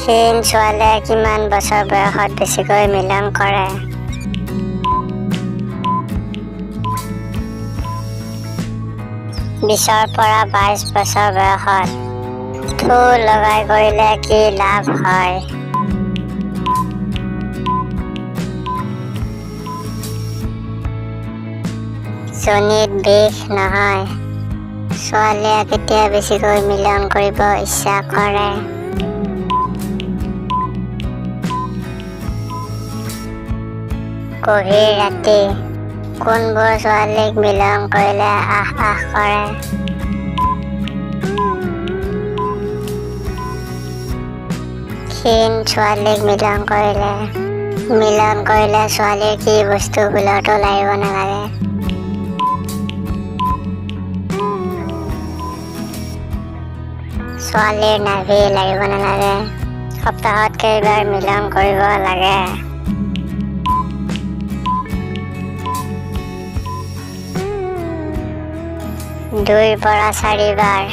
ক্ষীণ ছোৱালীয়ে কিমান বছৰ বয়সত বেছিকৈ মিলন কৰে? 20ৰ পৰা 22 বছৰ বয়সত। থু লগাই কৰিলে কি লাভ হয়? যোনিত বিষ নহয়। ছোৱালীয়ে কেতিয়া বেছিকৈ মিলন কৰিব ইচ্ছা কৰে? গভীৰ ৰাতি। কোনবোৰ ছোৱালীক মিলন কৰিলে আহ আহ কৰে? ক্ষীণ ছোৱালীক মিলন কৰিলে ছোৱালীৰ কি বস্তু ভুলতো লাগিব নালাগে? ছোৱালীৰ নাভি লাগিব নালাগে? সপ্তাহত কেইবাৰ মিলন কৰিব লাগে? 2ৰ পৰা 4 বাৰ।